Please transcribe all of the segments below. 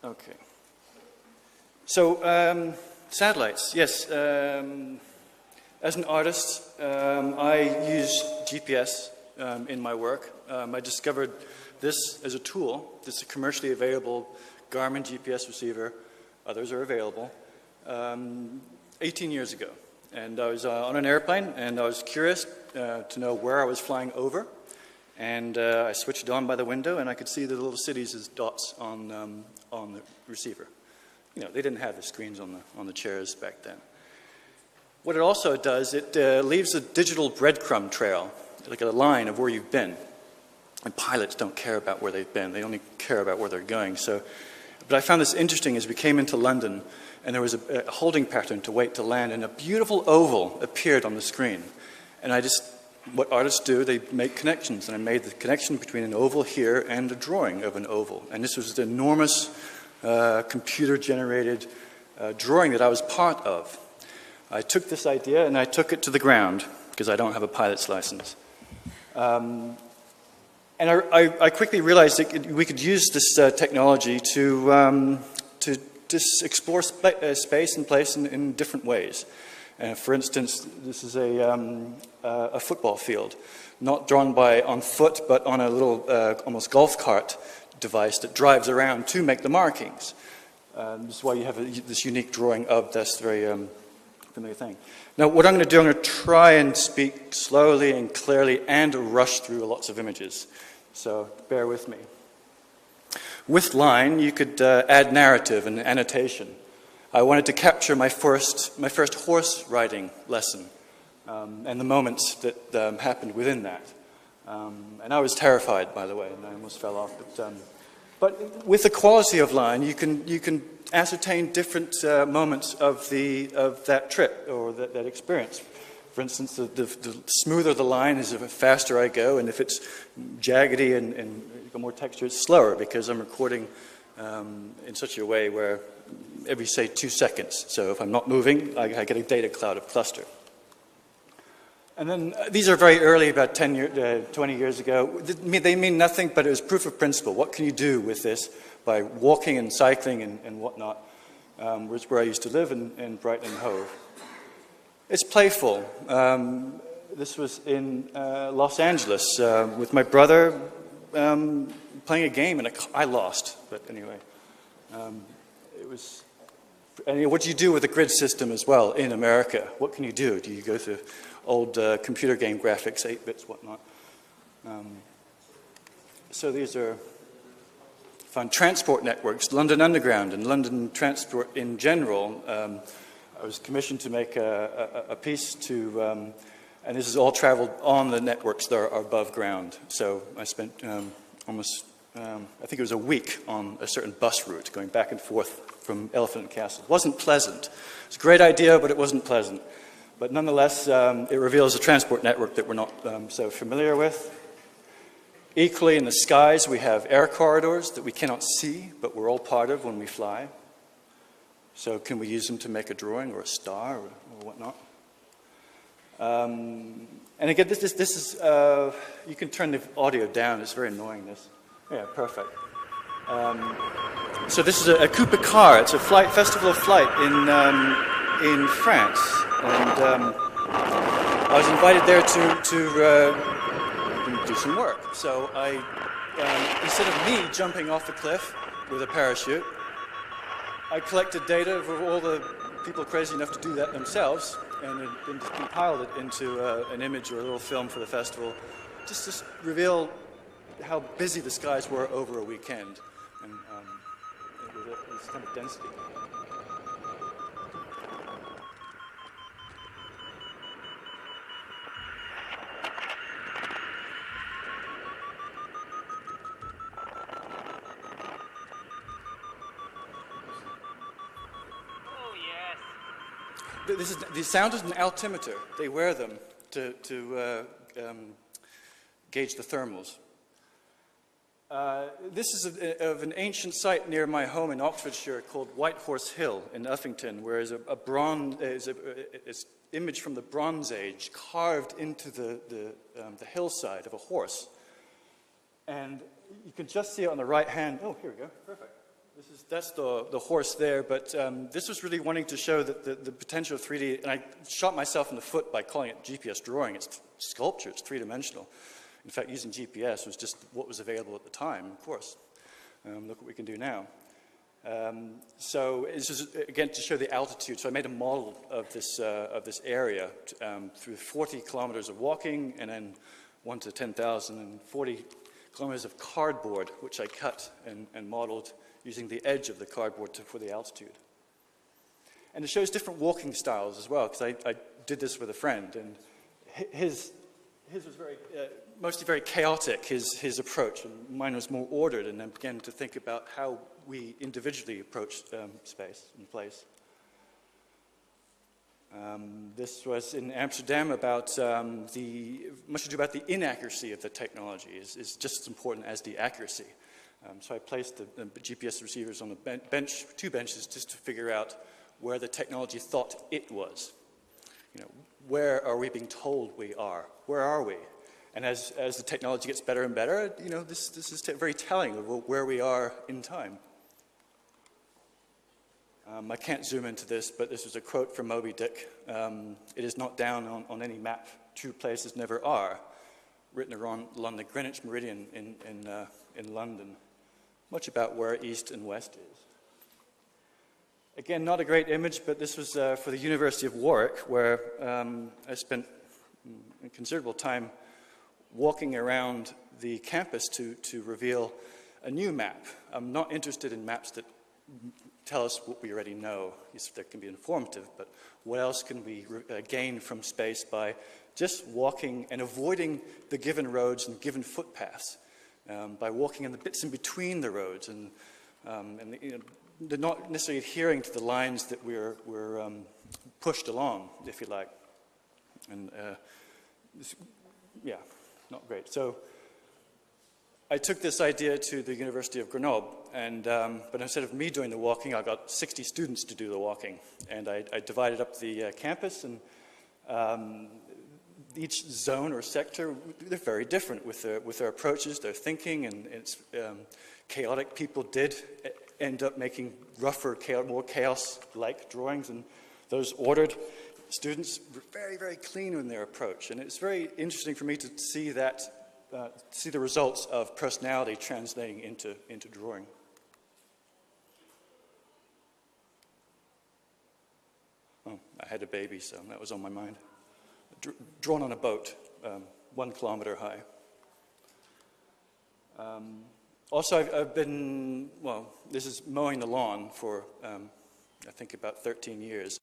Okay. So, satellites, yes. As an artist, I use GPS in my work. I discovered this as a tool. This is a commercially available Garmin GPS receiver. Others are available. 18 years ago. And I was on an airplane, and I was curious to know where I was flying over. And I switched it on by the window, and I could see the little cities as dots on the receiver. You know, they didn't have the screens on the chairs back then. What it also does, it leaves a digital breadcrumb trail, like a line of where you've been. And pilots don't care about where they've been. They only care about where they're going. But I found this interesting as we came into London, and there was a holding pattern to wait to land, and a beautiful oval appeared on the screen. And what artists do, they make connections, and I made the connection between an oval here and a drawing of an oval. And this was an enormous computer-generated drawing that I was part of. I took this idea and I took it to the ground, because I don't have a pilot's license. And I quickly realized that we could use this technology to just explore space and place in different ways. For instance, this is a football field, not drawn on foot, but on a little almost golf cart device that drives around to make the markings. This is why you have this unique drawing of this very familiar thing. Now, what I'm going to do, I'm going to try and speak slowly and clearly and rush through lots of images. So bear with me. With line, you could add narrative and annotation. I wanted to capture my first horse riding lesson and the moments that happened within that. And I was terrified, by the way, and I almost fell off. But with the quality of line, you can ascertain different moments of that trip or that experience. For instance, the smoother the line is, the faster I go, and if it's jaggedy and more texture, it's slower, because I'm recording in such a way where every, say, 2 seconds. So if I'm not moving, I get a data cloud of cluster. And then these are very early, about 20 years ago. They mean nothing, but it was proof of principle. What can you do with this by walking and cycling and whatnot, which is where I used to live in Brighton and Hove. It's playful. This was in Los Angeles with my brother playing a game, and I lost. But anyway, it was. And what do you do with a grid system as well in America? What can you do? Do you go through old computer game graphics, 8 bits, whatnot? So these are fun transport networks, London Underground and London Transport in general. I was commissioned to make a piece to, and this is all traveled on the networks that are above ground. So I spent almost, I think it was a week on a certain bus route going back and forth from Elephant and Castle. It wasn't pleasant. It's a great idea, but it wasn't pleasant. But nonetheless, it reveals a transport network that we're not so familiar with. Equally, in the skies, we have air corridors that we cannot see, but we're all part of when we fly. So can we use them to make a drawing or a star or whatnot? And again, this is, you can turn the audio down. It's very annoying, this. Yeah, perfect. So this is a coup de car. It's a festival of flight in France. And I was invited there to do some work. So instead of me jumping off the cliff with a parachute, I collected data of all the people crazy enough to do that themselves and compiled it into an image or a little film for the festival, just to reveal how busy the skies were over a weekend. And it was kind of density. The sound is an altimeter. They wear them to gauge the thermals. This is of an ancient site near my home in Oxfordshire called White Horse Hill in Uffington, where is it's image from the Bronze Age carved into the hillside of a horse. And you can just see it on the right hand. Oh, here we go. Perfect. That's the horse there, but this was really wanting to show that the potential of 3D, and I shot myself in the foot by calling it GPS drawing. It's sculpture, it's three-dimensional. In fact, using GPS was just what was available at the time, of course. Look what we can do now. So it's just, again, to show the altitude. So I made a model of this area through 40 kilometers of walking, and then 1 to 10,000, and 40 kilometers of cardboard, which I cut and modeled using the edge of the cardboard for the altitude. And it shows different walking styles as well, because I did this with a friend, and his was mostly very chaotic, his approach, and mine was more ordered, and then began to think about how we individually approach space and place. This was in Amsterdam about much ado about the inaccuracy of the technology is just as important as the accuracy. So I placed the GPS receivers on the bench, 2 benches, just to figure out where the technology thought it was. You know, where are we being told we are? Where are we? And as the technology gets better and better, you know, this is very telling of where we are in time. I can't zoom into this, but this was a quote from Moby Dick. It is not down on any map. True places never are. Written along the Greenwich Meridian in London. Much about where east and west is. Again, not a great image, but this was for the University of Warwick, where I spent a considerable time walking around the campus to reveal a new map. I'm not interested in maps that tell us what we already know. Yes, they can be informative, but what else can we gain from space by just walking and avoiding the given roads and given footpaths, by walking in the bits in between the roads and you know, they're not necessarily adhering to the lines that we're pushed along, if you like. And yeah, not great. So I took this idea to the University of Grenoble, and but instead of me doing the walking, I got 60 students to do the walking. And I divided up the campus, and each zone or sector, they're very different with their approaches, their thinking, and it's chaotic. People did end up making rougher, more chaos-like drawings, and those ordered students were very, very clean in their approach. And it's very interesting for me to see that, see the results of personality translating into drawing. Oh, I had a baby, so that was on my mind. Drawn on a boat, 1 kilometer high. Also, I've been, well, this is mowing the lawn for, I think, about 13 years.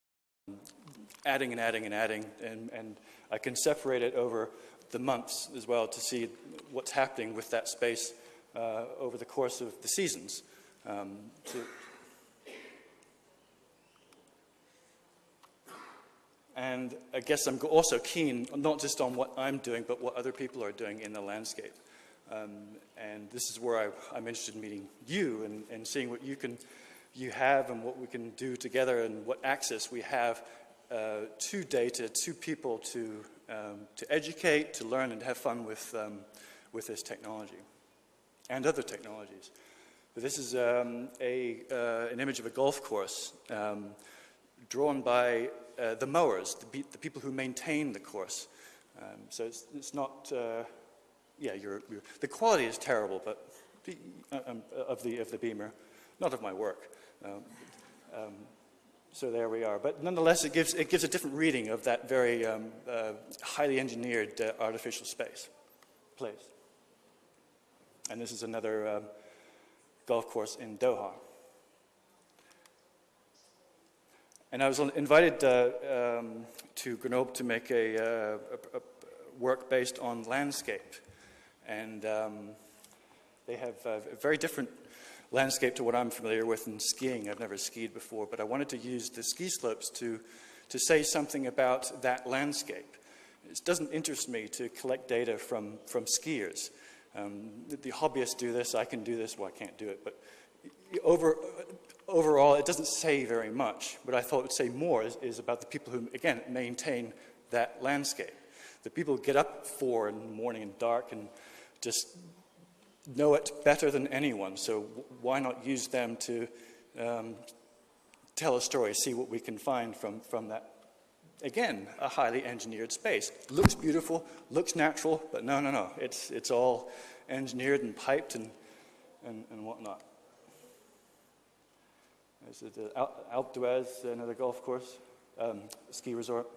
Adding and adding and adding, and I can separate it over the months as well to see what's happening with that space over the course of the seasons. And I guess I'm also keen, not just on what I'm doing, but what other people are doing in the landscape. And this is where I'm interested in meeting you and seeing what you have and what we can do together and what access we have to data, to people to educate, to learn, and have fun with this technology and other technologies. But this is an image of a golf course drawn by the mowers, the people who maintain the course. So it's not, yeah, the quality is terrible, but of the beamer, not of my work. So there we are. But nonetheless, it gives a different reading of that very highly engineered artificial place. And this is another golf course in Doha. And I was invited to Grenoble to make a work based on landscape. And they have a very different landscape to what I'm familiar with in skiing. I've never skied before, but I wanted to use the ski slopes to say something about that landscape. It doesn't interest me to collect data from skiers. The hobbyists do this, I can do this, well, I can't do it, but overall it doesn't say very much. What I thought would say more is about the people who, again, maintain that landscape. The people who get up at 4 in the morning and dark and just know it better than anyone, so why not use them to tell a story, see what we can find from that, again, a highly engineered space. Looks beautiful, looks natural, but no, it's all engineered and piped and whatnot. This is the Alpe d'Huez, another golf course, ski resort.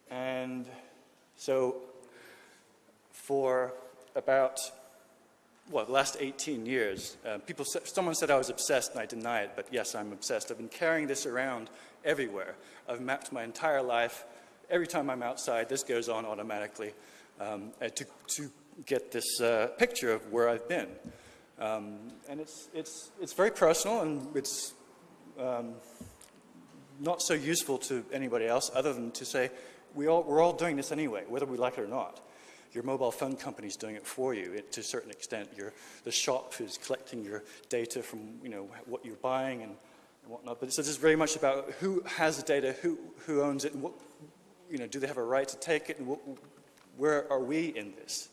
And so for about, the last 18 years, someone said I was obsessed, and I deny it, but yes, I'm obsessed. I've been carrying this around everywhere. I've mapped my entire life. Every time I'm outside, this goes on automatically to get this picture of where I've been. And it's very personal, and it's not so useful to anybody else other than to say, we're all doing this anyway, whether we like it or not. Your mobile phone company's doing it for you to a certain extent. The shop is collecting your data from what you're buying and whatnot. But so this is very much about who has the data, who owns it, and what, do they have a right to take it, and where are we in this?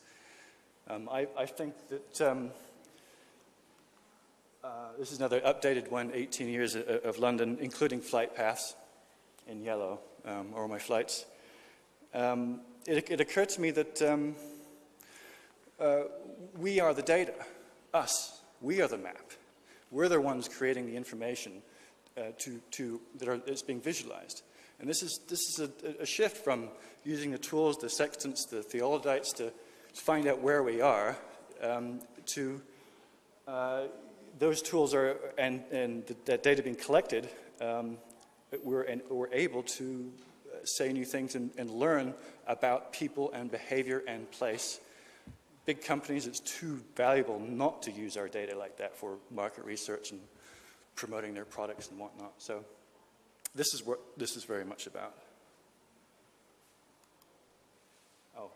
I think that this is another updated one, 18 years of London, including flight paths in yellow, or my flights. It occurred to me that we are the data, us. We are the map. We're the ones creating the information that's being visualized. And this is a shift from using the tools, the sextants, the theodolites to find out where we are, to those tools and that data being collected, we're able to say new things and learn about people and behavior and place. Big companies, it's too valuable not to use our data like that for market research and promoting their products and whatnot. So this is what this is very much about. Oh,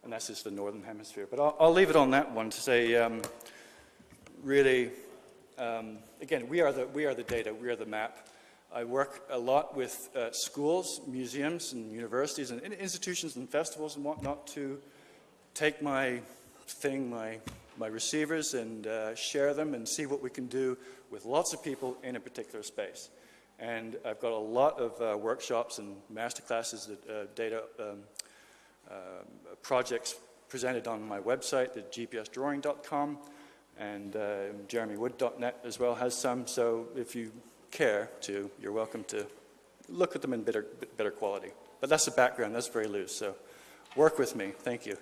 and that's just the northern hemisphere. But I'll leave it on that one to say, really, again, we are the data, we are the map. I work a lot with schools, museums, and universities, and institutions and festivals and whatnot to take my receivers and share them and see what we can do with lots of people in a particular space. And I've got a lot of workshops and masterclasses, data projects presented on my website, the gpsdrawing.com, and jeremywood.net as well has some. So if you care to, you're welcome to look at them in better quality. But that's the background, that's very loose, so work with me. Thank you.